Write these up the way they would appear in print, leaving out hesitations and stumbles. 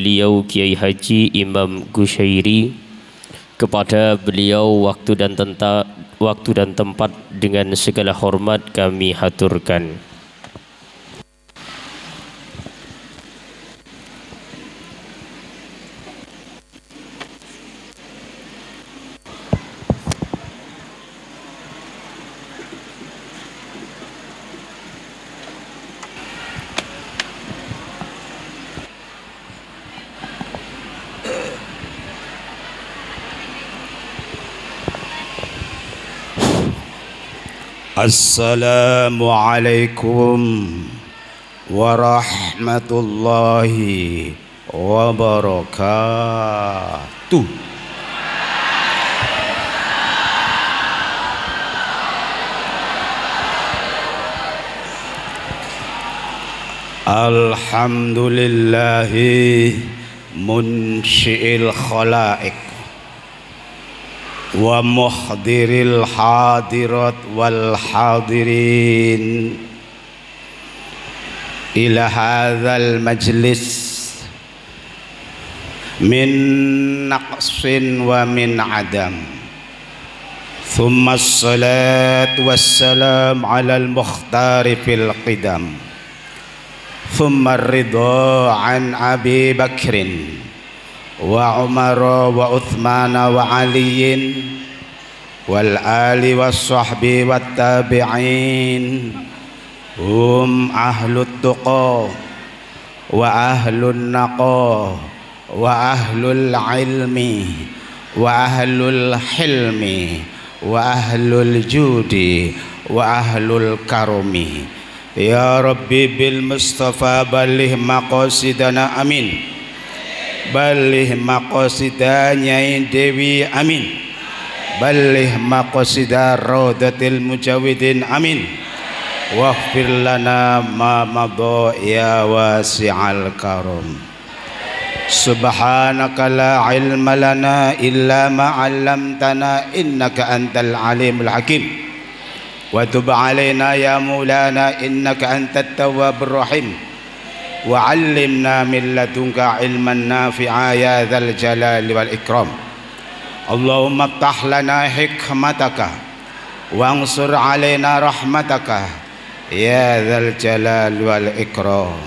beliau Kiai Haji Imam Gusyairi. Kepada beliau waktu dan tempat dengan segala hormat kami haturkan. Assalamualaikum warahmatullahi wabarakatuh. Alhamdulillahi munsyi'il khalaiq wa muhdiril hadirat wal hadirin ila hadzal majlis min naqsin wa min adam. Thumma as-salatu was-salam ala al-mukhtari fil qidam. Thumma ar-ridha an Abi Bakrin wa Umar wa Uthman wa Ali wal ali was sahbi wat tabi'in hum ahlut tuqa wa ahlun naqa wa ahlul ilmi wa ahlul hilmi wa ahlul judi wa ahlul karumi. Ya Rabbi bil Mustafa balligh maqasidana amin. Balih maqasida Nyai Dewi amin. Balih maqasida Raudatil Mujawidin amin. Waghfir lana ma madha ya wasi'al karam. Subhanaka la ilma lana illa ma 'allamtana innaka antal alimul hakim. Wa tub 'alaina ya maulana innaka antat tawwabur rahim. Wa 'allimna min ladunka ilman nafi'a ya dzal jalali wal ikram. Allahumma iftah lana hikmataka wansur 'alaina rahmataka ya dzal jalali wal ikram.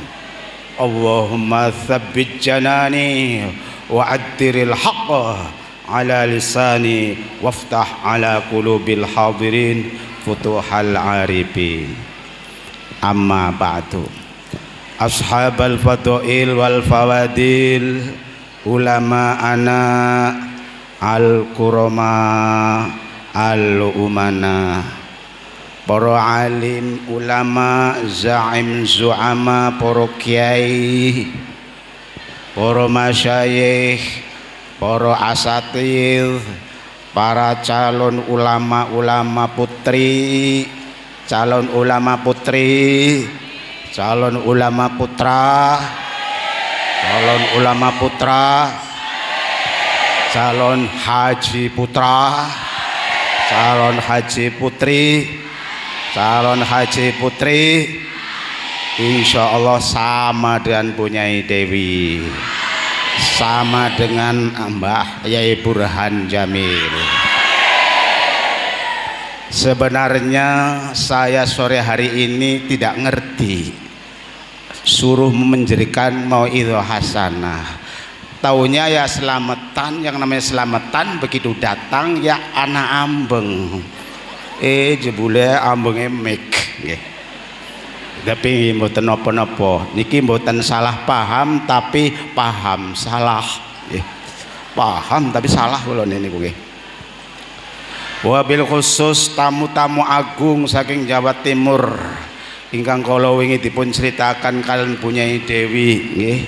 Allahumma tsabbit janani wa addiril haqqa ala lisani waftah ala qulubil hadirin futuhal arifin. Amma ba'du. Ashabal fadail wal fawadil, ulama ana al kurama al umana, para alim ulama zaim zuama, para kiai, para masyayikh, para asatidz, para calon ulama putri, calon ulama putri, calon ulama putra, calon ulama putra, calon haji putra, calon haji putri, calon haji putri, insya Allah sama dengan Bunyai Dewi, sama dengan Mbah Yai Burhan Jamil. Sebenarnya saya sore hari ini tidak ngerti suruh menjerikan mauidhah hasanah. Taunya ya selamatan, yang namanya selamatan begitu datang ya anak ambeng. Jebule ambenge mik nggih. Tapi mboten napa-napa. Niki mboten salah paham tapi paham salah nggih. Paham tapi salah kula niku nggih. Wabil khusus tamu-tamu agung saking Jawa Timur ingkang kala wingi dipun critakan kalian Bunyai Dewi nggih,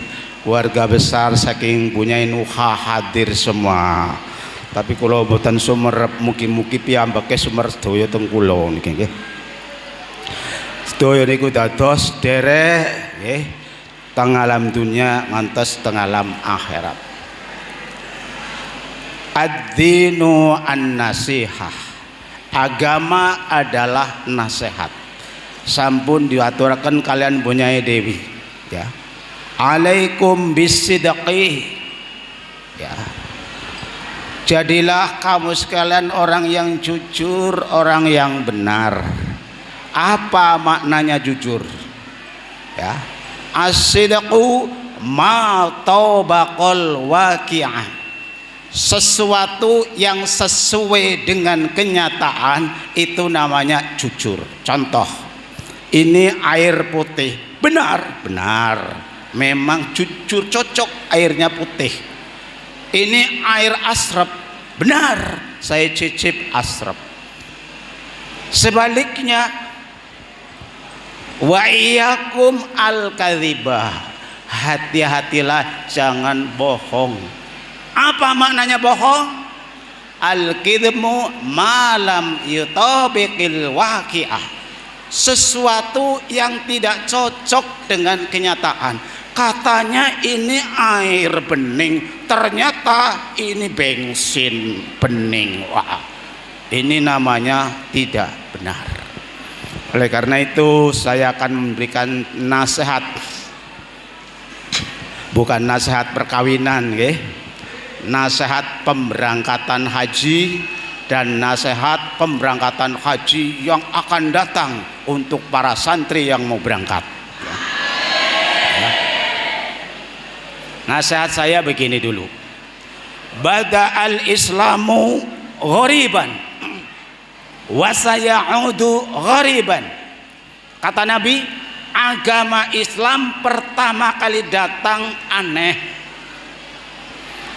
keluarga besar saking Bunyai Nuha hadir semua. Tapi kula mboten sumerep, mugi-mugi piyambake sumer sedaya teng kula niki nggih. Sedaya niku dados derek nggih teng alam dunya ngantos teng alam akhirat. Ad-dinu an-nasihah, agama adalah nasihat. Sampun diaturaken kalian Bunyai Dewi ya. alaikum bisidqi, ya, jadilah kamu sekalian orang yang jujur, orang yang benar. Apa maknanya jujur? Ya, as-sidqu ma tabaqal waqi'ah, sesuatu yang sesuai dengan kenyataan itu namanya jujur. Contoh, ini air putih, benar, memang jujur, cocok airnya putih. Ini air asrep, benar, saya cicip asrep. Sebaliknya, wa iyyakum al-kadzibah, hati-hatilah jangan bohong. Apa maknanya bohong? Al-kidmu malam yutabiqil waqi'ah, sesuatu yang tidak cocok dengan kenyataan. Katanya ini air bening, ternyata ini bensin bening. Wah, ini namanya tidak benar. Oleh karena itu saya akan memberikan nasihat, bukan nasihat perkawinan, nasihat pemberangkatan haji dan nasihat pemberangkatan haji yang akan datang untuk para santri yang mau berangkat. Nasihat saya begini dulu. Bada'al Islamu ghariban wa sayaudu ghariban. Kata Nabi, agama Islam pertama kali datang aneh.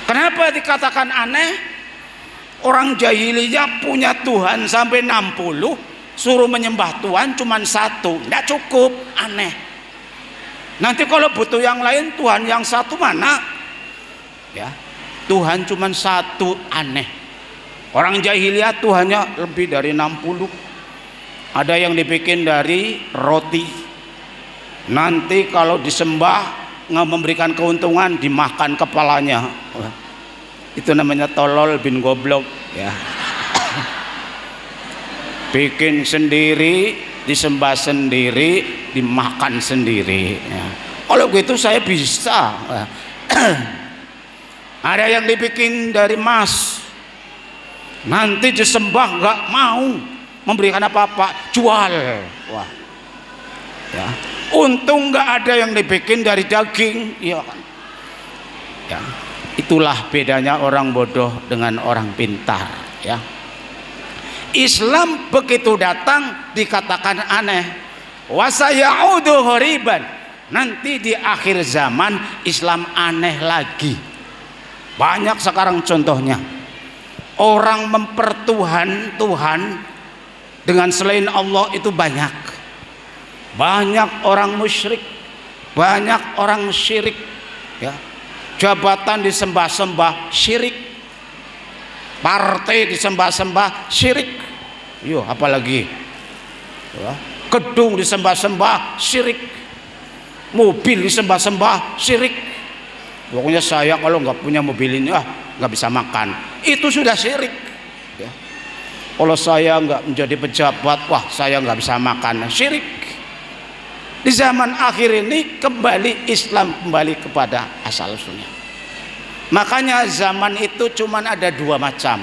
Kenapa dikatakan aneh? Orang jahiliyah punya Tuhan sampai 60, suruh menyembah Tuhan cuma satu, tidak cukup, aneh. Nanti kalau butuh yang lain, Tuhan yang satu mana? Ya, Tuhan cuma satu, aneh. Orang jahiliyah Tuhannya lebih dari 60. Ada yang dibikin dari roti. Nanti kalau disembah nggak memberikan keuntungan, dimakan kepalanya. Itu namanya tolol bin goblok, ya. Bikin sendiri, disembah sendiri, dimakan sendiri, ya. Kalau gitu saya bisa. Ada yang dibikin dari emas, nanti disembah nggak mau memberikan apa-apa, jual. Wah, ya. Untung nggak ada yang dibikin dari daging, ya kan? Ya. Itulah bedanya orang bodoh dengan orang pintar, ya. Islam begitu datang dikatakan aneh. Wa sayaudu ghariban, nanti di akhir zaman Islam aneh lagi. Banyak sekarang contohnya. Orang mempertuhan Tuhan dengan selain Allah itu banyak. Banyak orang musyrik, banyak orang syirik, ya. Jabatan disembah-sembah, syirik. Partai disembah-sembah, syirik. Yo, apalagi ya. Gedung disembah-sembah, syirik. Mobil disembah-sembah, syirik. Pokoknya saya kalau nggak punya mobil ini, nggak bisa makan. Itu sudah syirik, ya. Kalau saya nggak menjadi pejabat, saya nggak bisa makan, syirik. Di zaman akhir ini kembali Islam kembali kepada asal usulnya. Makanya zaman itu cuma ada dua macam,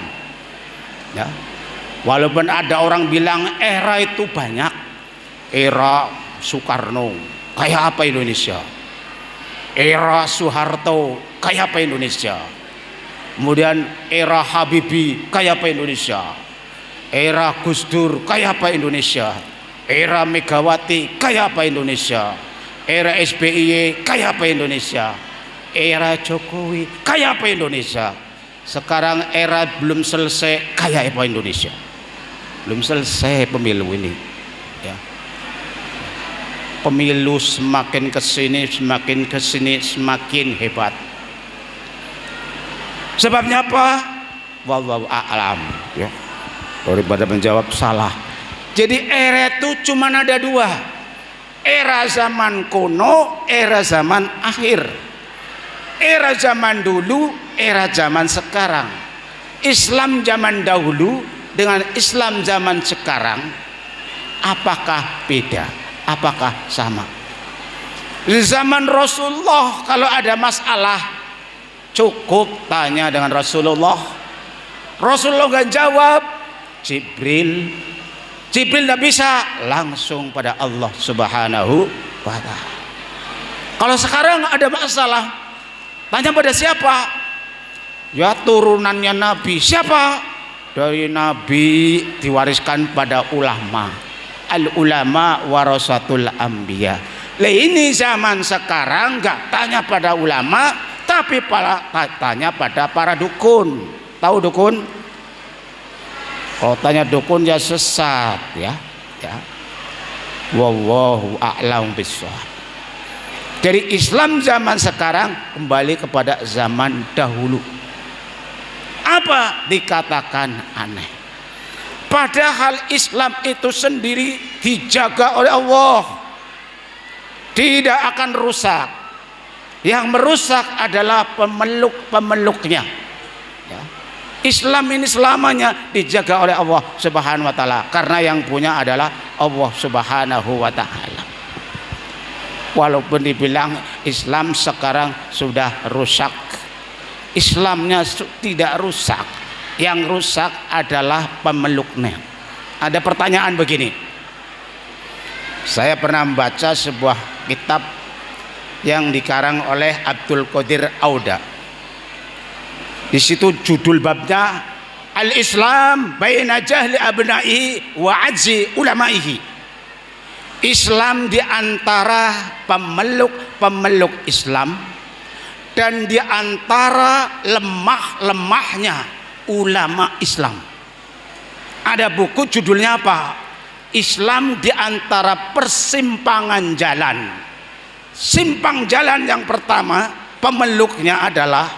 ya. Walaupun ada orang bilang era itu banyak, era Soekarno kayak apa Indonesia, era Soeharto kayak apa Indonesia, kemudian era Habibie kayak apa Indonesia, era Gus Dur kayak apa Indonesia, era Megawati kayak apa Indonesia, era SBY kayak apa Indonesia, era Jokowi kayak apa Indonesia. Sekarang era belum selesai, kayak apa Indonesia? Belum selesai pemilu ini, ya. Pemilu semakin kesini semakin hebat. Sebabnya apa? Wallahu a'lam, ya. Daripada menjawab salah. Jadi era itu cuma ada dua, era zaman kuno, era zaman akhir. Era zaman dulu, era zaman sekarang. Islam zaman dahulu dengan Islam zaman sekarang, apakah beda? Apakah sama? Di zaman Rasulullah kalau ada masalah cukup tanya dengan Rasulullah. Rasulullah nggak jawab, Jibril tidak bisa, langsung pada Allah Subhanahu wa ta'ala. Kalau sekarang ada masalah tanya pada siapa? Ya turunannya Nabi. Siapa? Dari Nabi diwariskan pada ulama. Al ulama warasatul anbiya. Lah ini zaman sekarang nggak tanya pada ulama, tapi tanya pada para dukun. Tahu dukun? Kalau tanya dukun ya sesat ya. Wallahu a'lam bishawab. Jadi Islam zaman sekarang kembali kepada zaman dahulu. Apa dikatakan aneh? Padahal Islam itu sendiri dijaga oleh Allah, tidak akan rusak. Yang merusak adalah pemeluknya ya. Islam ini selamanya dijaga oleh Allah Subhanahu wa ta'ala, karena yang punya adalah Allah Subhanahu wa ta'ala. Walaupun dibilang Islam sekarang sudah rusak, Islamnya tidak rusak. Yang rusak adalah pemeluknya. Ada pertanyaan begini, saya pernah membaca sebuah kitab yang dikarang oleh Abdul Qadir Auda. Di situ judul babnya Al-Islam baina jahli abna'ihi wa ajzi ulama'ihi. Islam di antara pemeluk Islam dan di antara lemah-lemahnya ulama Islam. Ada buku judulnya apa? Islam di antara persimpangan jalan. Simpang jalan yang pertama pemeluknya adalah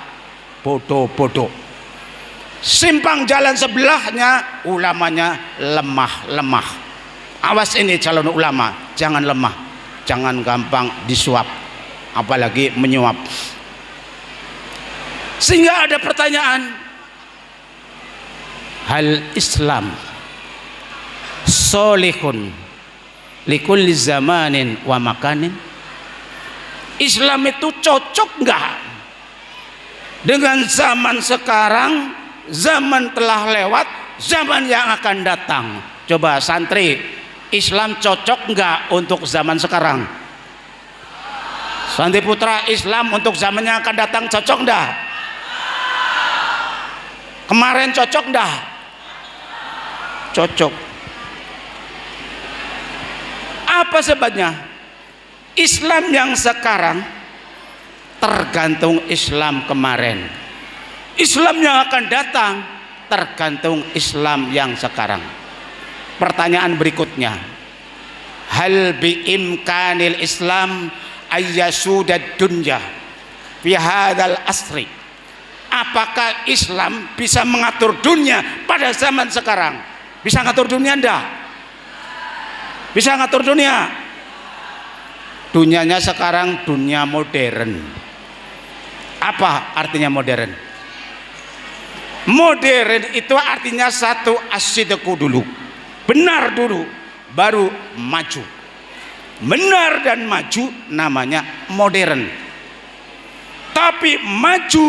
bodoh-bodoh. Simpang jalan sebelahnya ulamanya lemah-lemah. Awas ini calon ulama, jangan lemah, jangan gampang disuap, apalagi menyuap. Sehingga ada pertanyaan, hal Islam solihun likulli zamanin wa makanin? Islam itu cocok enggak dengan zaman sekarang, zaman telah lewat, zaman yang akan datang? Coba santri, Islam cocok enggak untuk zaman sekarang? Santri putra, Islam untuk zaman yang akan datang cocok enggak? Kemarin cocok enggak? Cocok. Apa sebabnya? Islam yang sekarang tergantung Islam kemarin. Islam yang akan datang tergantung Islam yang sekarang. Pertanyaan berikutnya, hal bi imkanil Islam ayyasudad dunya fi hadzal asri? Apakah Islam bisa mengatur dunia pada zaman sekarang? Bisa ngatur dunia enggak? Bisa ngatur dunia? Dunianya sekarang dunia modern. Apa artinya modern? Modern itu artinya satu, asidku dulu, benar dulu, baru maju. Benar dan maju namanya modern. Tapi maju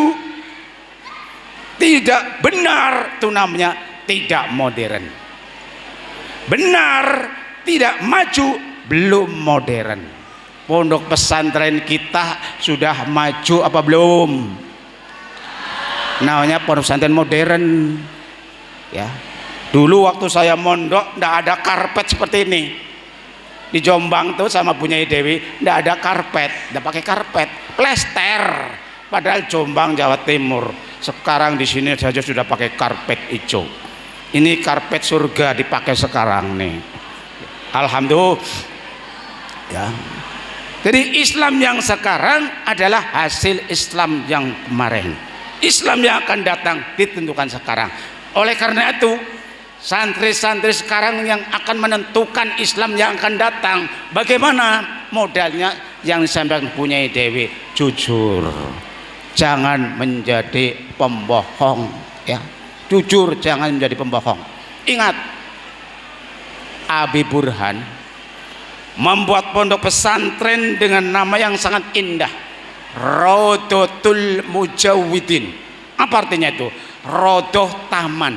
tidak benar itu namanya tidak modern. Benar tidak maju belum modern. Pondok pesantren kita sudah maju apa belum? Namanya pondok pesantren modern ya. Dulu waktu saya mondok tidak ada karpet seperti ini. Di Jombang tuh sama Bunyai Dewi tidak ada karpet, tidak pakai karpet, plester. Padahal Jombang Jawa Timur. Sekarang di sini saja sudah pakai karpet hijau. Ini karpet surga dipakai sekarang nih. Alhamdulillah ya. Jadi Islam yang sekarang adalah hasil Islam yang kemarin. Islam yang akan datang ditentukan sekarang. Oleh karena itu santri-santri sekarang yang akan menentukan Islam yang akan datang, bagaimana modalnya yang disampaikan Bunyai Dewi, jujur, jangan menjadi pembohong ya. Jujur, jangan menjadi pembohong. Ingat, Abi Burhan membuat pondok pesantren dengan nama yang sangat indah, Raudhatul Mujawidin. Apa artinya itu? Raudhah taman,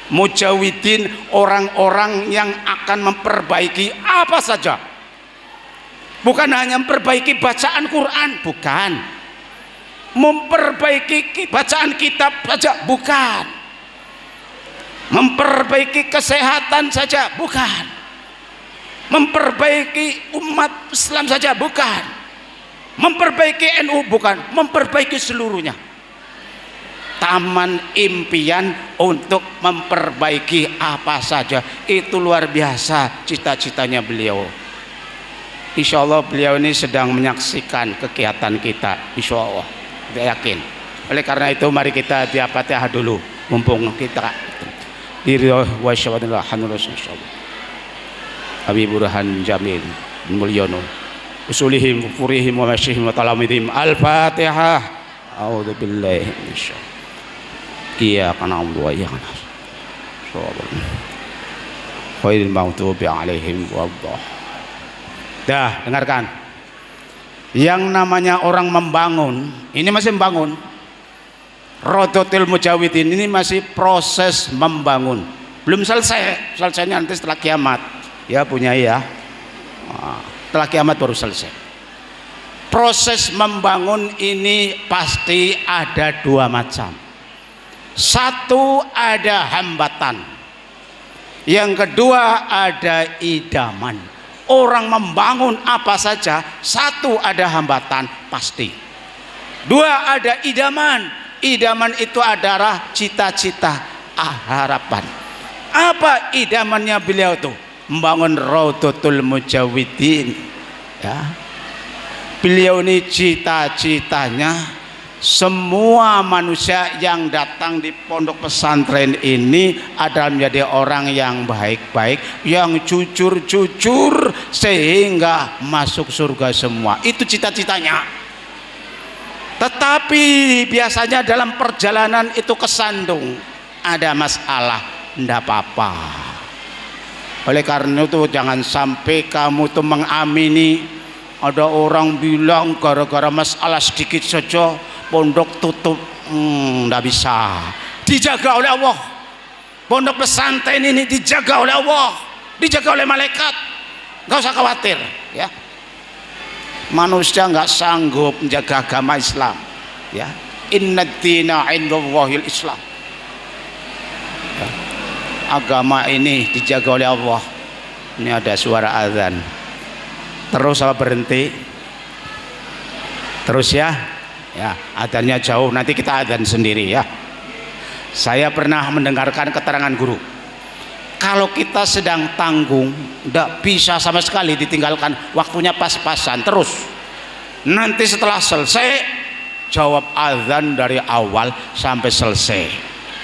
Mujawidin orang-orang yang akan memperbaiki apa saja. Bukan hanya memperbaiki bacaan Quran, bukan. Memperbaiki bacaan kitab saja, bukan. Memperbaiki kesehatan saja, bukan. Memperbaiki umat Islam saja, bukan. Memperbaiki NU, bukan. Memperbaiki seluruhnya. Taman impian untuk memperbaiki apa saja. Itu luar biasa cita-citanya beliau. Insya Allah beliau ini sedang menyaksikan kegiatan kita, insya Allah, saya yakin. Oleh karena itu mari kita Fatihah dulu, mumpung kita diri wa syawatullah hanurus insyaallah. Abi Burhan Jamil Mulyono usulihim furihim wa masyihim wa talamidhim. Al-Fatihah. A'udzu billahi minasyaitonir rajim. Iyyaka na'budu wa iyyaka nasta'in. Ghairil maghdubi 'alaihim waladdallin. Dah, dengarkan. Yang namanya orang membangun, ini masih membangun. Raudhatul Mujawidin ini masih proses membangun. Belum selesai. Selesainya nanti setelah kiamat. Ya punya ya. Setelah kiamat baru selesai. Proses membangun ini pasti ada dua macam. Satu, ada hambatan. Yang kedua, ada idaman. Orang membangun apa saja, satu ada hambatan pasti. Dua, ada idaman. Idaman itu adalah cita-cita, harapan. Apa idamannya beliau tuh? Membangun Raudhatul Mujawidin. Ya. Beliau ini cita-citanya semua manusia yang datang di pondok pesantren ini adalah menjadi orang yang baik-baik, yang jujur-jujur sehingga masuk surga semua. Itu cita-citanya. Tetapi biasanya dalam perjalanan itu kesandung, ada masalah, tidak apa-apa. Oleh karena itu jangan sampai kamu tuh mengamini ada orang bilang gara-gara masalah sedikit saja pondok tutup. Tidak bisa. Dijaga oleh Allah. Pondok pesantren ini dijaga oleh Allah, dijaga oleh malaikat. Gak usah khawatir ya. Manusia nggak sanggup menjaga agama Islam ya. Inna dina indallahil Islam ya. Agama ini dijaga oleh Allah. Ini ada suara azan. Terus apa berhenti? Terus ya. Ya, adzannya jauh, nanti kita adzan sendiri ya. Saya pernah mendengarkan keterangan guru. Kalau kita sedang tanggung, tidak bisa sama sekali ditinggalkan, waktunya pas-pasan terus. Nanti setelah selesai, jawab adzan dari awal sampai selesai.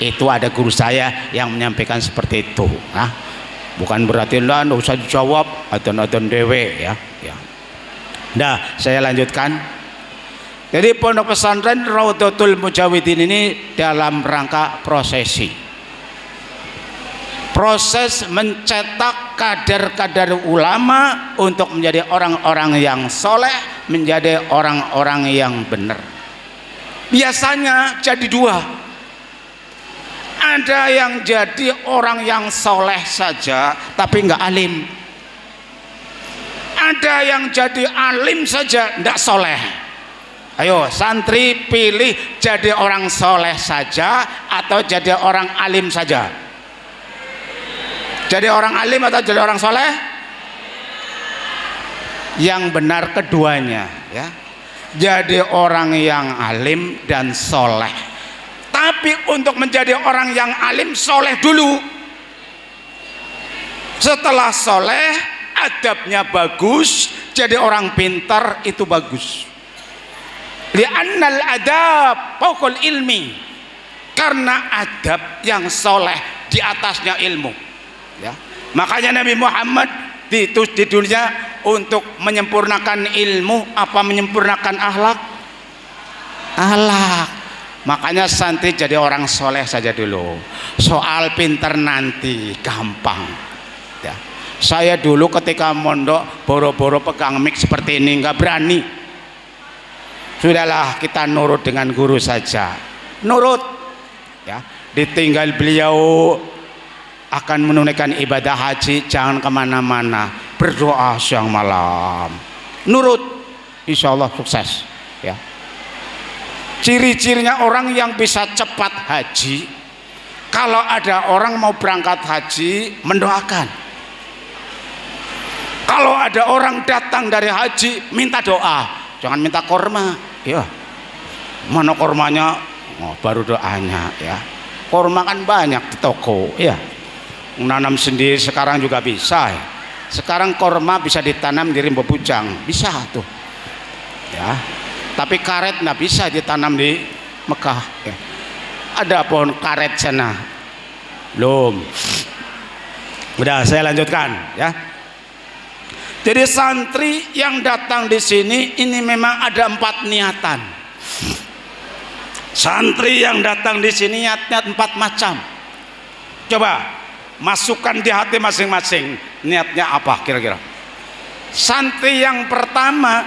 Itu ada guru saya yang menyampaikan seperti itu. Nah, bukan berarti lah tidak usah dijawab adzan-adzan dewe ya. Nah, saya lanjutkan. Jadi pondok pesantren Raudhatul Mujawidin ini dalam rangka prosesi. Proses mencetak kader-kader ulama untuk menjadi orang-orang yang soleh, menjadi orang-orang yang benar. Biasanya jadi dua. Ada yang jadi orang yang soleh saja tapi nggak alim. Ada yang jadi alim saja tidak soleh. Ayo santri pilih jadi orang soleh saja atau jadi orang alim saja. Jadi orang alim atau jadi orang soleh? Yang benar keduanya ya. Jadi orang yang alim dan soleh. Tapi untuk menjadi orang yang alim, soleh dulu. Setelah soleh, adabnya bagus, jadi orang pintar itu bagus. Li'annal adab fawqal ilmi. Karena adab yang soleh di atasnya ilmu ya. Makanya Nabi Muhammad di dunia untuk menyempurnakan ilmu apa menyempurnakan akhlak? Akhlak. Makanya santri jadi orang soleh saja dulu. Soal pintar nanti gampang ya. Saya dulu ketika mondok boro-boro pegang mic seperti ini nggak berani. Sudahlah, kita nurut dengan guru saja. Nurut, ya. Ditinggal beliau akan menunaikan ibadah haji, jangan kemana-mana, berdoa siang malam. Nurut, insya Allah sukses. Ya. Ciri-cirinya orang yang bisa cepat haji, kalau ada orang mau berangkat haji, mendoakan. Kalau ada orang datang dari haji, minta doa, jangan minta korma. Ya, mana kormanya? Oh, baru doanya. Ya, korma kan banyak di toko. Ya, menanam sendiri sekarang juga bisa. Ya. Sekarang korma bisa ditanam di Rimbo Bujang, bisa tuh. Ya, tapi karet nggak bisa ditanam di Mekah. Ya. Ada pohon karet sana, belum. Udah, saya lanjutkan. Ya. Jadi santri yang datang di sini ini memang ada 4 niatan. Santri yang datang di sini niatnya 4 macam. Coba masukkan di hati masing-masing. Niatnya apa kira-kira? Santri yang pertama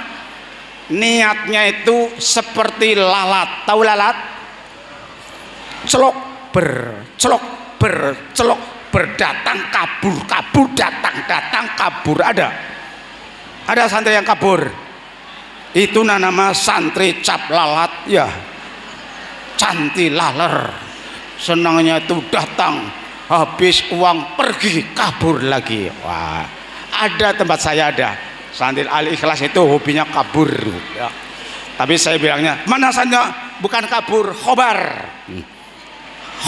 niatnya itu seperti lalat. Tahu lalat? Celok celok berdatang kabur, kabur datang kabur. Ada santri yang kabur, itu nama santri cap lalat, ya, cantik laler, senangnya itu datang, habis uang pergi kabur lagi. Wah, ada tempat saya ada santri Al-Ikhlas itu hobinya kabur, ya. Tapi saya bilangnya mana saja bukan kabur, khobar,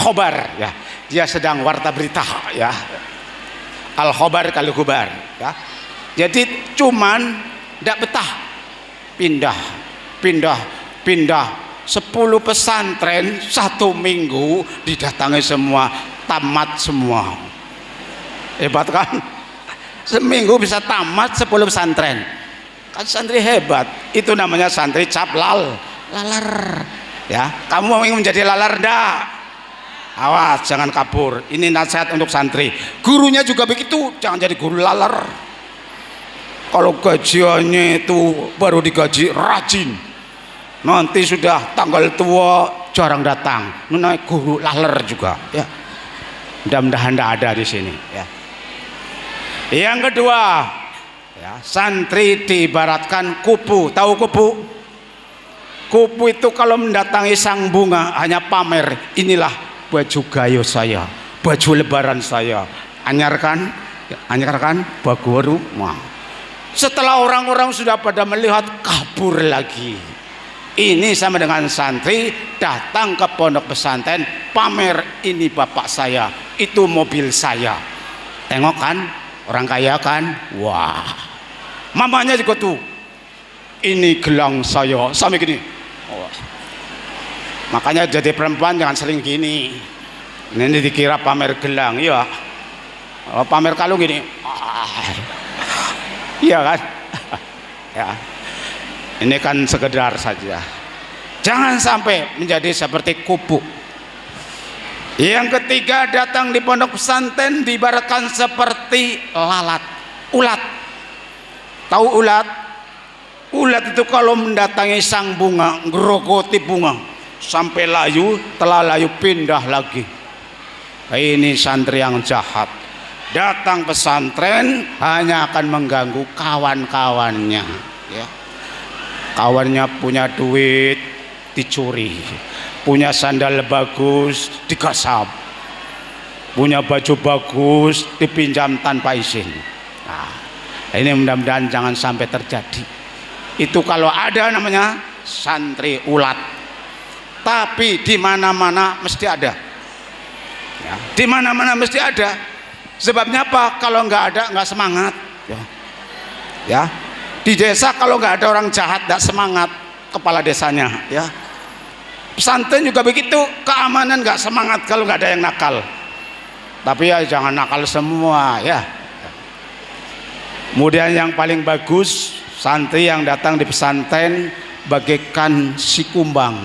khobar, ya, dia sedang warta berita, ya, al khobar kal khubar, ya. Jadi cuman tidak betah, pindah 10 pesantren 1 minggu didatangi semua, tamat semua. Hebat kan? Seminggu bisa tamat 10 pesantren, kan santri hebat. Itu namanya santri cap laler. Ya, kamu mau ingin menjadi laler enggak? Awas, jangan kabur. Ini nasihat untuk santri. Gurunya juga begitu, jangan jadi guru laler. Kalau gajiannya itu baru digaji rajin, nanti sudah tanggal tua jarang datang. Naik guru laler juga, ya. Mudah-mudahan tidak ada di sini, ya. Yang kedua, ya, santri diibaratkan kupu. Tahu kupu? Kupu itu kalau mendatangi sang bunga hanya pamer, inilah baju gayo saya, baju lebaran saya. Anyar kan, bagus baru. Setelah orang-orang sudah pada melihat, kabur lagi. Ini sama dengan santri datang ke pondok pesantren, pamer, ini bapak saya, itu mobil saya. Tengok kan, orang kaya kan, wah. Mamanya juga tuh, ini gelang saya, sampai gini. Oh. Makanya jadi perempuan jangan sering gini. Ini dikira pamer gelang, ya. Kalau pamer kalung gini, iya kan? Ya. Ini kan sekedar saja. Jangan sampai menjadi seperti kupu. Yang ketiga, datang di pondok pesantren diibaratkan seperti lalat, ulat. Tahu ulat? Ulat itu kalau mendatangi sang bunga, ngerogoti bunga sampai layu, telah layu pindah lagi. Ini santri yang jahat. Datang pesantren hanya akan mengganggu kawan-kawannya, ya. Kawannya punya duit dicuri, punya sandal bagus digasap, punya baju bagus dipinjam tanpa izin. Nah, ini mudah-mudahan jangan sampai terjadi. Itu kalau ada namanya santri ulat. Tapi di mana-mana mesti ada, ya, di mana-mana mesti ada. Sebabnya apa? Kalau nggak ada nggak semangat, ya. Ya, di desa kalau nggak ada orang jahat nggak semangat kepala desanya, ya. Pesantren juga begitu, keamanan nggak semangat kalau nggak ada yang nakal. Tapi ya jangan nakal semua, ya. Kemudian yang paling bagus, santri yang datang di pesantren bagaikan si kumbang,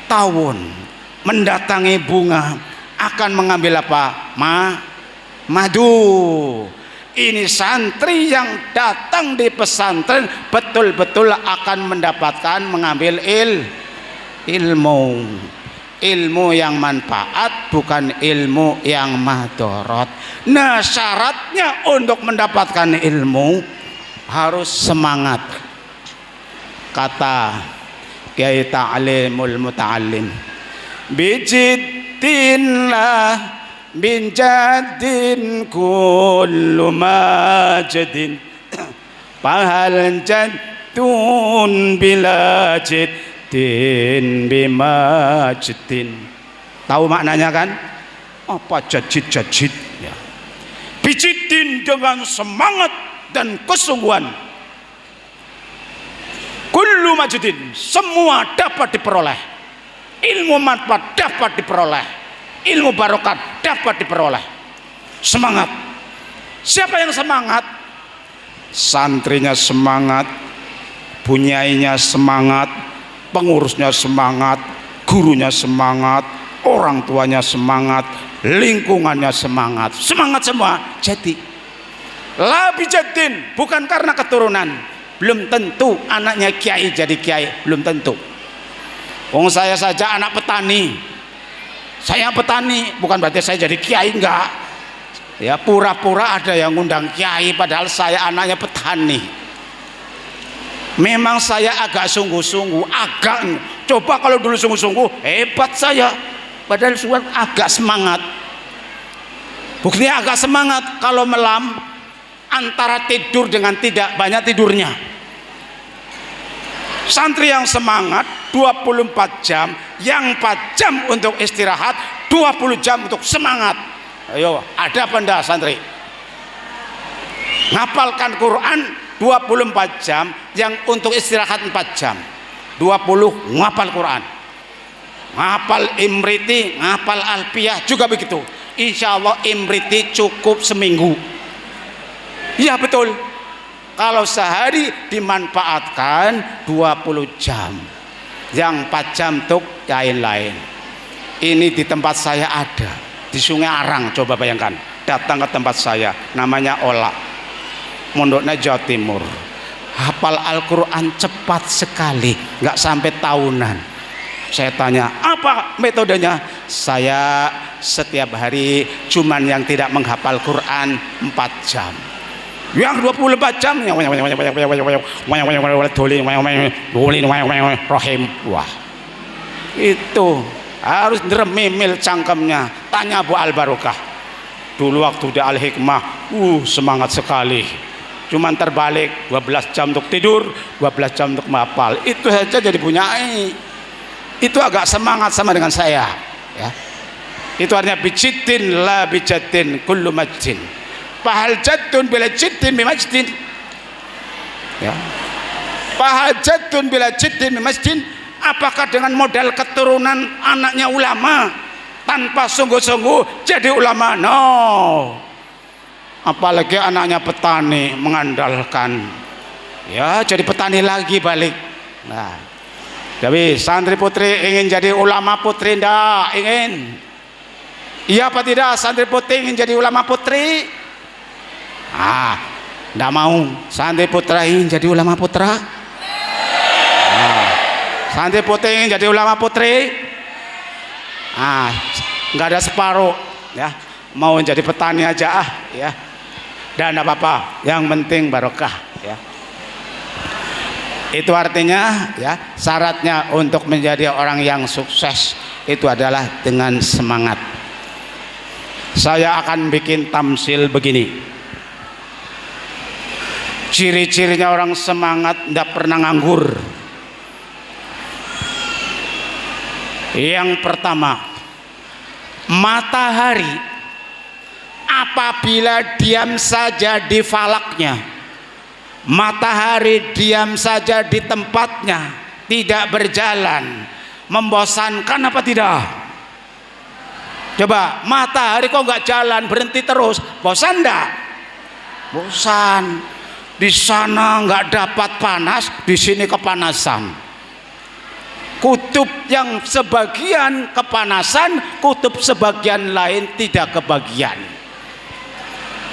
tawon mendatangi bunga, akan mengambil apa? Madu. ini santri yang datang di pesantren betul-betul akan mendapatkan mengambil ilmu yang manfaat, bukan ilmu yang madorot. Nah, syaratnya untuk mendapatkan ilmu harus semangat. Kata Kiai Ta'limul Muta'allim, bijiddin lah bin jadin kullu majadin pahal jadun bila jiddin bimajdin. Tahu maknanya kan? Apa jadid ya. Bijiddin dengan semangat dan kesungguhan, kullu majdin semua dapat diperoleh, ilmu manfaat dapat diperoleh, ilmu barokah dapat diperoleh. Semangat. Siapa yang semangat? Santrinya semangat, bunyainya semangat, pengurusnya semangat, gurunya semangat, orang tuanya semangat, lingkungannya semangat. Semangat semua. Jadi la bijadin, bukan karena keturunan. Belum tentu anaknya kiai jadi kiai, belum tentu. Wong saya saja anak petani. Saya petani, bukan berarti saya jadi kiai, enggak. Ya, pura-pura ada yang ngundang kiai padahal saya anaknya petani. Memang saya agak sungguh-sungguh, coba kalau dulu sungguh-sungguh hebat saya, padahal sudah agak semangat. Buktinya agak semangat kalau malam antara tidur dengan tidak banyak tidurnya. Santri yang semangat 24 jam, yang 4 jam untuk istirahat, 20 jam untuk semangat. Ayo, ada apa enggak santri? Ngapalkan Quran 24 jam, yang untuk istirahat 4 jam, 20 ngapal Quran. Ngapal Imriti, ngapal Alpiyah juga begitu. Insya Allah Imriti cukup seminggu. Iya betul. Kalau sehari dimanfaatkan 20 jam, yang 4 jam untuk lain-lain. Ini di tempat saya ada, di Sungai Arang. Coba bayangkan, datang ke tempat saya, namanya Ola, Mondoknya Jawa Timur. Hafal Al-Quran cepat sekali, nggak sampai tahunan. Saya tanya, apa metodenya? Saya setiap hari cuman yang tidak menghafal Quran 4 jam. Yang 24 jam rohim. Wah, itu harus ngeremimil cangkemnya. Tanya Bu Al-Barokah dulu waktu di Al-Hikmah, semangat sekali. Cuman terbalik 12 jam untuk tidur, 12 jam untuk menghafal. Itu saja jadi punyai. Itu agak semangat sama dengan saya, ya. Itu artinya bijiddin la bijadin kullu majdin. Fahal jaddun bila jiddin bimajdin. Ya. Fahal jaddun bila jiddin bimajdin. Apakah dengan modal keturunan anaknya ulama tanpa sungguh-sungguh jadi ulama? No. Apalagi anaknya petani mengandalkan, ya jadi petani lagi balik. Nah, jadi santri putri ingin jadi ulama putri enggak? Ingin? Iya apa tidak? Santri putri ingin jadi ulama putri? Enggak mau. Santri putra ingin jadi ulama putra? Santri putri ingin jadi ulama putri? Enggak ada separuh, ya. Mau jadi petani aja ya. Dan enggak apa-apa, yang penting barokah, ya. Itu artinya, ya, syaratnya untuk menjadi orang yang sukses itu adalah dengan semangat. Saya akan bikin tamsil begini. Ciri-cirinya orang semangat tidak pernah nganggur. Yang pertama, matahari apabila diam saja di falaknya, matahari diam saja di tempatnya, tidak berjalan, membosankan apa tidak? Coba, matahari kok nggak jalan, berhenti terus, bosan enggak? Bosan. Di sana nggak dapat panas, di sini kepanasan. Kutub yang sebagian kepanasan, kutub sebagian lain tidak kebagian.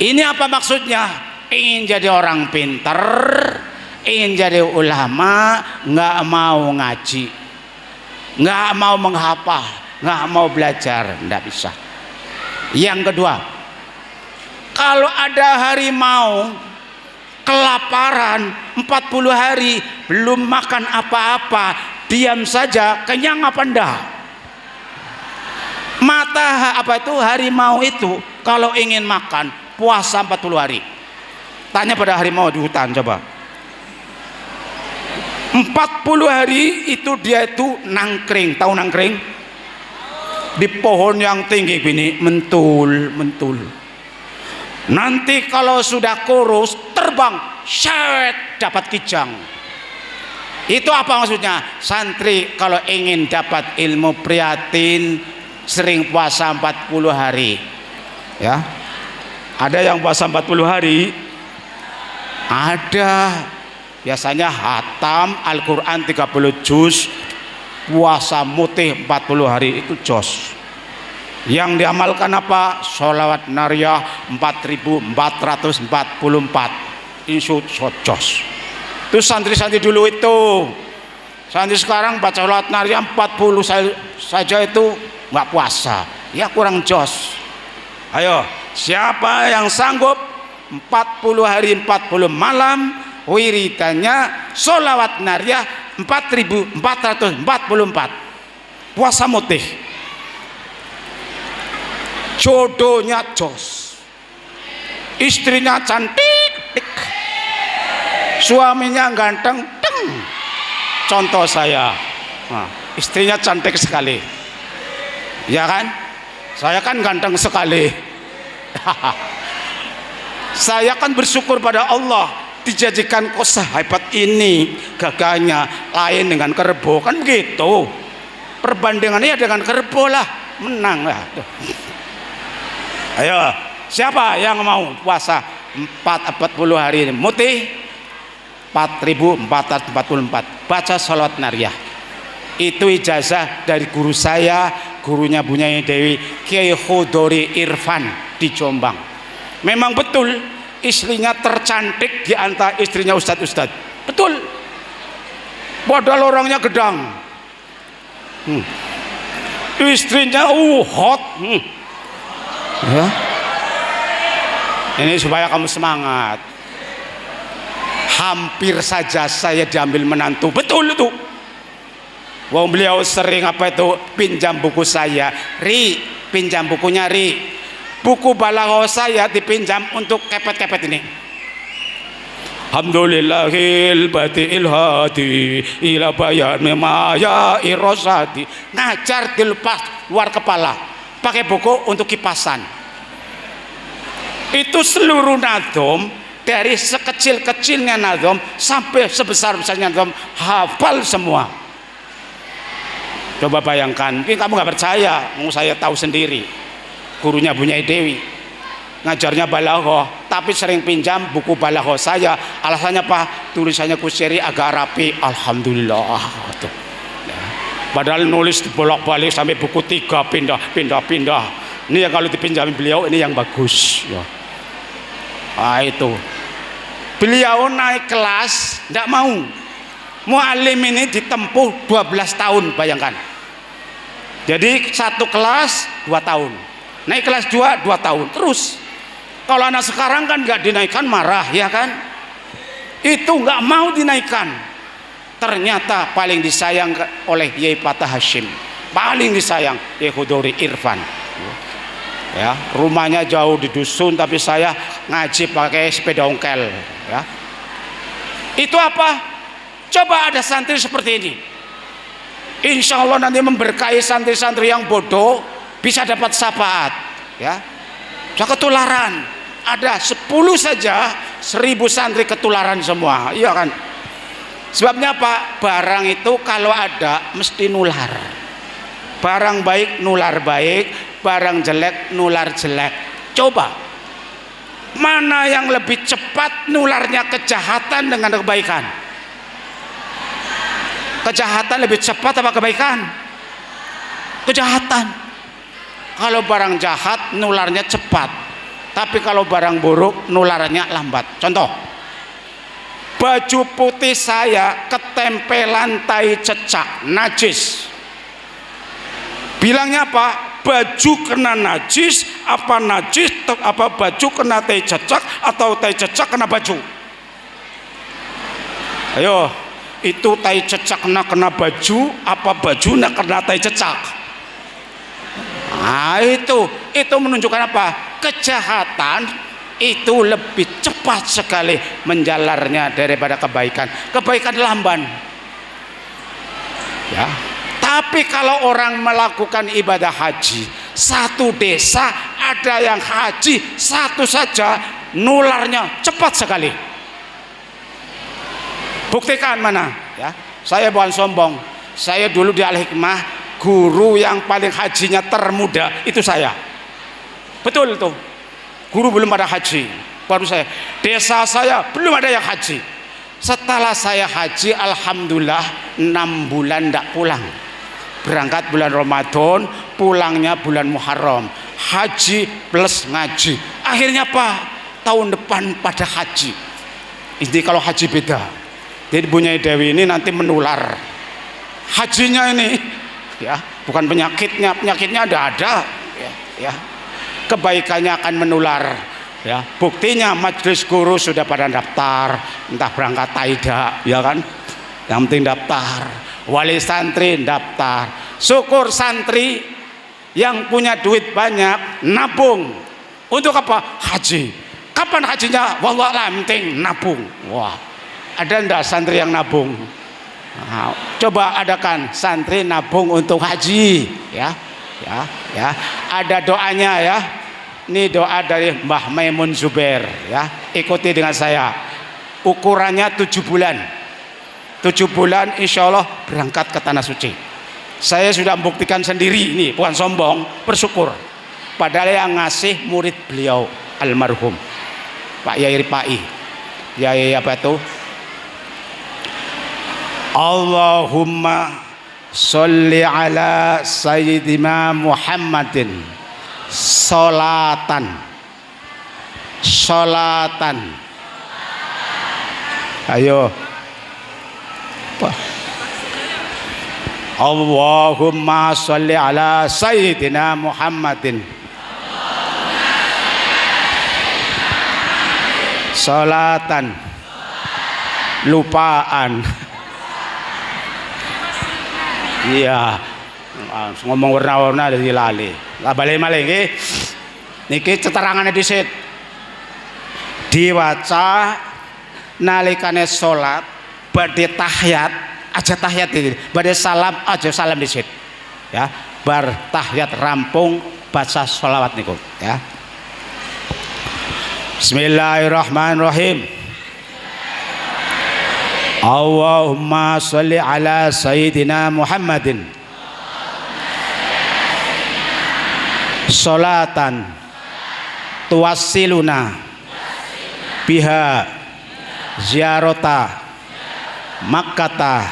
Ini apa maksudnya? Ingin jadi orang pinter, ingin jadi ulama, nggak mau ngaji, nggak mau menghafal, nggak mau belajar, nggak bisa. Yang kedua, kalau ada harimau kelaparan 40 hari belum makan apa-apa, diam saja, kenyang apa enggak? Harimau itu kalau ingin makan puasa 40 hari. Tanya pada harimau di hutan coba. 40 hari itu dia itu nangkring, tahu nangkring? Di pohon yang tinggi gini, mentul. Nanti kalau sudah kurus terbang, syet, dapat kijang. Itu apa maksudnya? Santri kalau ingin dapat ilmu prihatin sering puasa 40 hari. Ya. Ada yang puasa 40 hari? Ada. Biasanya hatam Al-Qur'an 30 juz, puasa mutih 40 hari, itu jos. Yang diamalkan apa? Sholawat nariyah 4444, insya jos. Itu santri-santri dulu itu. Santri sekarang baca sholawat nariyah 40 saja itu nggak puasa, ya kurang jos. Ayo, siapa yang sanggup 40 hari 40 malam wiridannya sholawat nariyah 4444, puasa mutih, jodohnya jos, istrinya cantik, suaminya ganteng, contoh saya, nah, istrinya cantik sekali, ya kan? Saya kan ganteng sekali. Saya kan bersyukur pada Allah dijadikan kok sehebat ini, gagahnya lain dengan kerbau, kan begitu. Perbandingannya dengan kerbau lah, menang lah. Ayo, siapa yang mau puasa 40 hari ini mutih 4444, baca sholawat nariyah. Itu ijazah dari guru saya, gurunya Bu Nyai Dewi, Kiai Khodori Irfan di Jombang. Memang betul istrinya tercantik di antara istrinya ustadz-ustadz, betul. Padahal orangnya gedang, istrinya hot. Ya. Ini supaya kamu semangat. Hampir saja saya diambil menantu, betul itu. Wong beliau sering apa itu pinjam buku saya, Ri, pinjam bukunya Ri. Buku balaghah saya dipinjam untuk kepet-kepet ini. Alhamdulillahil batiil hadi ila bayan maya irosadi. Ngajar dilepas luar kepala, pakai buku untuk kipasan. Itu seluruh nadom, dari sekecil-kecilnya nadom sampai sebesar-besarnya nadom, hafal semua. Coba bayangkan, mungkin kamu nggak percaya, mau saya tahu sendiri. Gurunya Bu Nyai Dewi, ngajarnya balaghah, tapi sering pinjam buku balaghah saya. Alasannya apa? Tulisannya kusyeri agak rapi. Alhamdulillah. Ya. Padahal nulis bolak-balik sampai buku 3 pindah. Ini yang kalau dipinjami beliau ini yang bagus. Ya. Nah, itu. Beliau naik kelas, tidak mau. Mu'alim ini ditempuh 12 tahun, bayangkan. Jadi satu kelas 2 tahun, naik kelas 2 tahun terus. Kalau anak sekarang kan nggak dinaikkan marah, ya kan? Itu nggak mau dinaikkan. Ternyata paling disayang oleh Yai Fatah Hashim, paling disayang Yai Khodori Irfan. Ya, rumahnya jauh di dusun, tapi saya ngaji pakai sepeda ongkel. Ya. Itu apa? Coba ada santri seperti ini, insya Allah nanti memberkahi santri-santri yang bodoh bisa dapat syafaat, ya, bisa ketularan. Ada 10 saja 1000 santri ketularan semua, iya kan? Sebabnya apa? Barang itu kalau ada mesti nular. Barang baik nular baik, barang jelek nular jelek. Coba mana yang lebih cepat nularnya, kejahatan dengan kebaikan? Kejahatan lebih cepat apa kebaikan? Kejahatan. Kalau barang jahat nularnya cepat, Tapi kalau barang buruk nularnya lambat. Contoh, baju putih saya ketempelan tai cecak, najis. Bilangnya apa? Baju kena najis, apa najis, apa baju kena tai cecak, atau tai cecak kena baju? Ayo, itu tai cecak kena baju, apa baju kena tai cecak? Nah itu menunjukkan apa? Kejahatan itu lebih cepat sekali menjalarnya daripada kebaikan. Kebaikan lamban. Ya. Tapi kalau orang melakukan ibadah haji, satu desa ada yang haji satu saja, nularnya cepat sekali. Buktikan mana? Ya, saya bukan sombong. Saya dulu di Al-Hikmah, guru yang paling hajinya termuda itu saya. Betul itu. Guru belum ada haji, baru saya. Desa saya belum ada yang haji. Setelah saya haji, alhamdulillah 6 bulan tidak pulang. Berangkat bulan Ramadan, pulangnya bulan Muharram. Haji plus ngaji. Akhirnya apa? Tahun depan pada haji. Ini kalau haji beda. Jadi Bunyai Dewi ini nanti menular. Hajinya ini, ya, bukan penyakitnya ada, ya. Kebaikannya akan menular. Ya, buktinya majelis guru sudah pada daftar, entah berangkat taida, ya kan? Yang penting daftar. Wali santri daftar. Syukur santri yang punya duit banyak nabung. Untuk apa? Haji. Kapan hajinya? Wallahualam, penting nabung. Wah, ada enggak santri yang nabung? Nah, coba adakan santri nabung untuk haji, ya. Ada doanya, ya. Ini doa dari Mbah Maimun Zubair, ya. Ikuti dengan saya. Ukurannya 7 bulan. 7 bulan insya Allah berangkat ke Tanah Suci. Saya sudah membuktikan sendiri, ini bukan sombong, bersyukur. Padahal yang ngasih murid beliau almarhum Pak Yai Ripai. Yai apa itu? Allahumma sholli ala sayyidina Muhammadin sholatan. Ayo. Allahumma sholli ala sayyidina Muhammadin sholatan. Lupaan. Iya, ngomong warna-warna dari lali. Lah balik malih nggih. Niki keterangane dhisik. Diwaca nalikane salat, badhe tahiyat, aja tahiyat iki. Badhe salam, aja salam dhisik. Ya, bar tahiyat rampung baca sholawat niku, ya. Bismillahirrahmanirrahim. Allahumma sholli ala sayyidina Muhammadin sholatan tuwassiluna biha ziyarata Makkata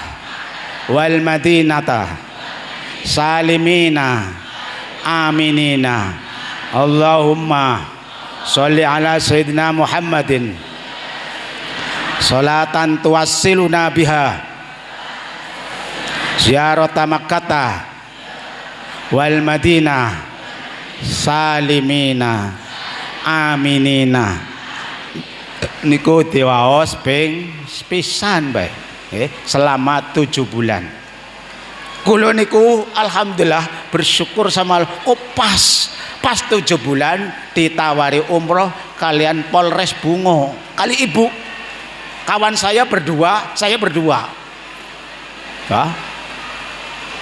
wal Madinata salimina aminina. Allahumma sholli ala sayyidina Muhammadin sholatan tuwassiluna biha ziyarata Makkata wal Madinah salimina aminina. Niku diwaos ping pisan bae, selama 7 bulan. Kulo niku alhamdulillah bersyukur sama Allah. Oh pas 7 bulan ditawari umroh kalian Polres Bungo kali ibu. Kawan saya berdua, saya berdua. Ya.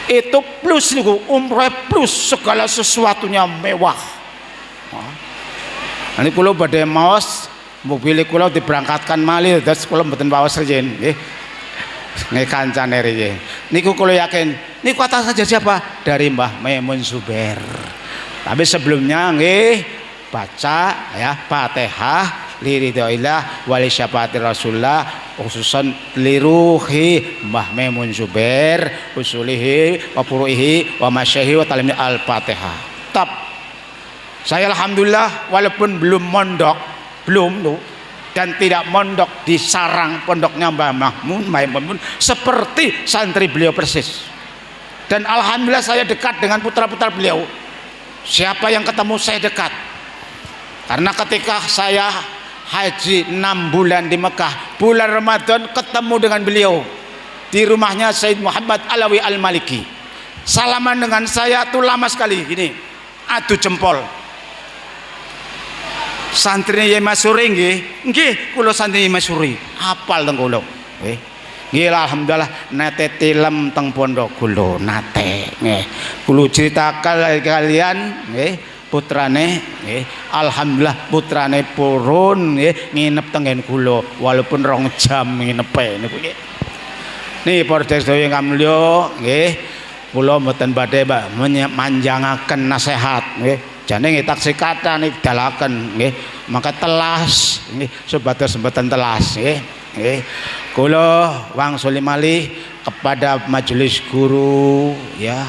Itu plus niku, umroh plus segala sesuatunya mewah. Nanti kulo badhe maos mobil kulo diberangkatkan malih terus kulo mboten waos riyen nggih. Nggih kancane riyen. Niku kulo yakin niku atas saja siapa? Dari Mbah Maimun Zubair. Tapi sebelumnya nggih baca ya Fatihah liridhoillah wali syafaati Rasulullah khususan liruhi Mbah Maimun Zubair usulihi wa furuihi wa masyahi wa talimni al-Fatihah. Tap Saya alhamdulillah walaupun belum mondok, belum tuh, dan tidak mondok di sarang pondoknya Mbah Maimun seperti santri beliau persis. Dan alhamdulillah saya dekat dengan putra-putra beliau. Siapa yang ketemu saya dekat. Karena ketika saya haji 6 bulan di Mekah, bulan Ramadan ketemu dengan beliau di rumahnya Sayyid Muhammad Alawi Al-Maliki. Salaman dengan saya tuh lama sekali gini, adu jempol. Santrinya Yai Masuri nggih kula santri Yai Masuri hafal teng kula nggih alhamdulillah nate tilem teng pondok kula nate nggih kula critakan kalian nggih putrane nggih alhamdulillah putrane purun nggih nginep teng kula walaupun 2 jam nginepe niku nggih niki para sedaya ingkang mulya nggih kula mboten badhe manjangaken nasihat nggih jane nggih taksih kata niki dalaken nggih maka telas nggih sebatas sembatan telas nggih kula wangsuli malih kepada majelis guru ya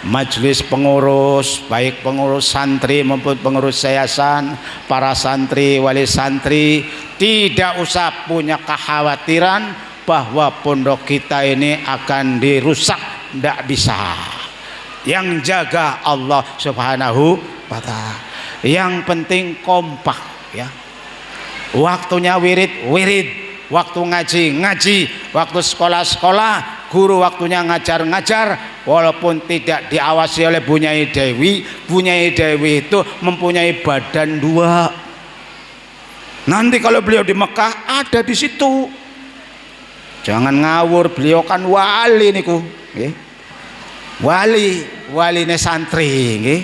majelis pengurus baik pengurus santri maupun pengurus yayasan para santri wali santri tidak usah punya kekhawatiran bahwa pondok kita ini akan dirusak, tidak bisa. Yang jaga Allah Subhanahu wa Ta'ala. Yang penting kompak ya. Waktunya wirid, waktu ngaji, waktu sekolah, guru waktunya ngajar, walaupun tidak diawasi oleh Bunyai Dewi. Bunyai Dewi itu mempunyai badan 2. Nanti kalau beliau di Mekah ada di situ. Jangan ngawur, beliau kan wali niku, nggih. Wali santri nggih.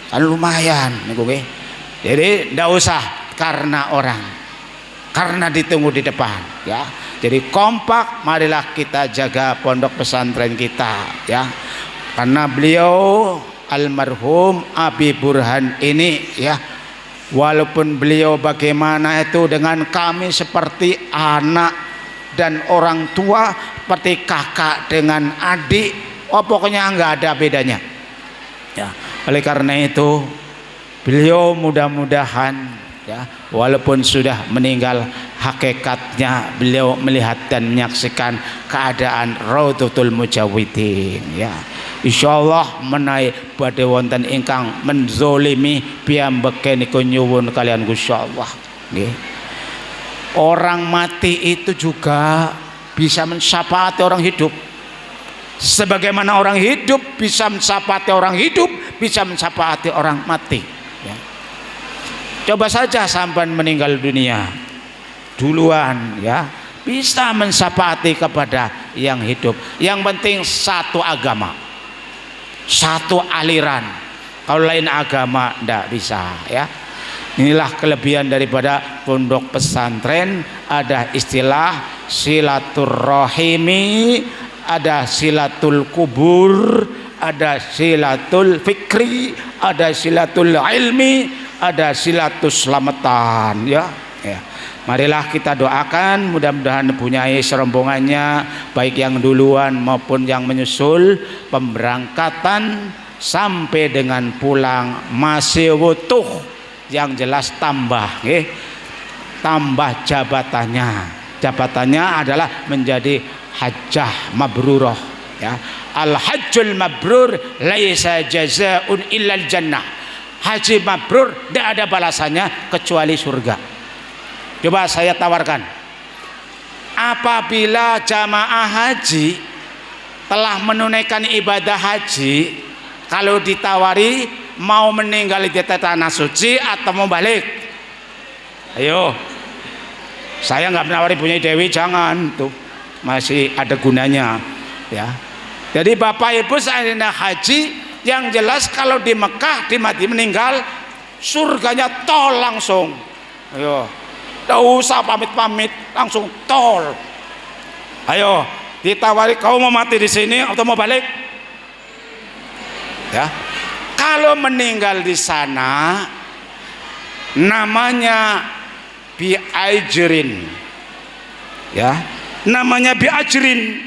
Kan lumayan niku nggih. Jadi ndak usah karena orang. Karena ditunggu di depan ya. Jadi kompak marilah kita jaga pondok pesantren kita ya. Karena beliau almarhum Abi Burhan ini ya, walaupun beliau bagaimana itu dengan kami seperti anak dan orang tua, seperti kakak dengan adik, pokoknya nggak ada bedanya ya. Oleh karena itu beliau mudah-mudahan ya, walaupun sudah meninggal, hakikatnya beliau melihat dan menyaksikan keadaan Raudhatul Mujawidin ya. Insyaallah menawi badhe wonten ingkang menzolimi piyambake niku nyuwun kalian Gusti Allah nggih. Orang mati itu juga bisa mensyafaati orang hidup. Sebagaimana orang hidup bisa mensyafaati orang hidup, bisa mensyafaati orang mati ya. Coba saja sampai meninggal dunia duluan ya, bisa mensyafaati kepada yang hidup. Yang penting satu agama, satu aliran. Kalau lain agama ndak bisa ya. Inilah kelebihan daripada pondok pesantren. Ada istilah silaturrohimi, ada silatul kubur, ada silatul fikri, ada silatul ilmi, ada silatul selamatan ya. Marilah kita doakan mudah-mudahan mempunyai serombongannya, baik yang duluan maupun yang menyusul, pemberangkatan sampai dengan pulang masih utuh. Yang jelas tambah tambah jabatannya adalah menjadi hajjah mabrurah ya. Al hajjul mabrur laisa jazaa'un illal jannah. Haji mabrur tidak ada balasannya kecuali surga. Coba saya tawarkan, apabila jamaah haji telah menunaikan ibadah haji, kalau ditawari mau meninggal di tanah suci atau mau balik, ayo. Saya nggak menawari Bunyai Dewi, jangan tuh, masih ada gunanya ya. Jadi bapak ibu saya haji, yang jelas kalau di Mekah di mati meninggal surganya tol langsung, ayo. Tidak usah pamit langsung tol, ayo. Ditawari kau mau mati di sini atau mau balik ya. Kalau meninggal di sana namanya bi'ajrin ya, namanya bi'ajrin,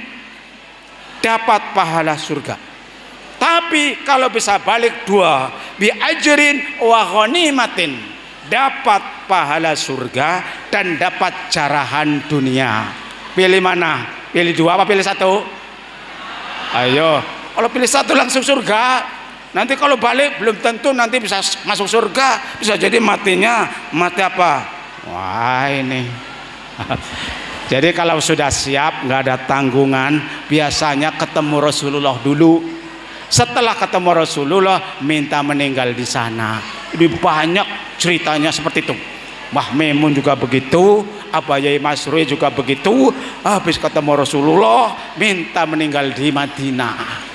dapat pahala surga. Tapi kalau bisa balik 2, bi ajrin wa ghanimatin, dapat pahala surga dan dapat carahan dunia. Pilih mana? Pilih dua apa pilih satu? Ayo, kalau pilih satu langsung surga. Nanti kalau balik belum tentu nanti bisa masuk surga, bisa jadi matinya mati apa? Wah ini. Jadi kalau sudah siap, nggak ada tanggungan, biasanya ketemu Rasulullah dulu. Setelah ketemu Rasulullah, minta meninggal di sana. Lebih banyak ceritanya seperti itu. Mbah Memun juga begitu, Abah Yai Masrui juga begitu. Habis ketemu Rasulullah, minta meninggal di Madinah.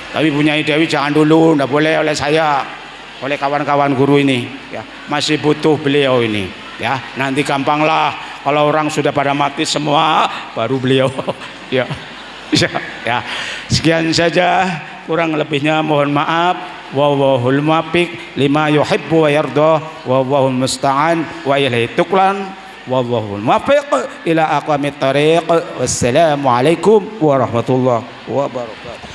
Tapi punya Dewi jangan dulu, nggak boleh oleh saya, oleh kawan-kawan guru ini. Ya, masih butuh beliau ini. Ya, nanti gampanglah. Kalau orang sudah pada mati semua, baru beliau. Ya, ya. Sekian saja, kurang lebihnya mohon maaf. Wallahul muwaffiq lima yuhibbu wa yarda, wallahul musta'an wa ilaihi tuklan. Wallahul muwaffiq ila aqwamit thariq. Wassalamualaikum warahmatullahi wabarakatuh.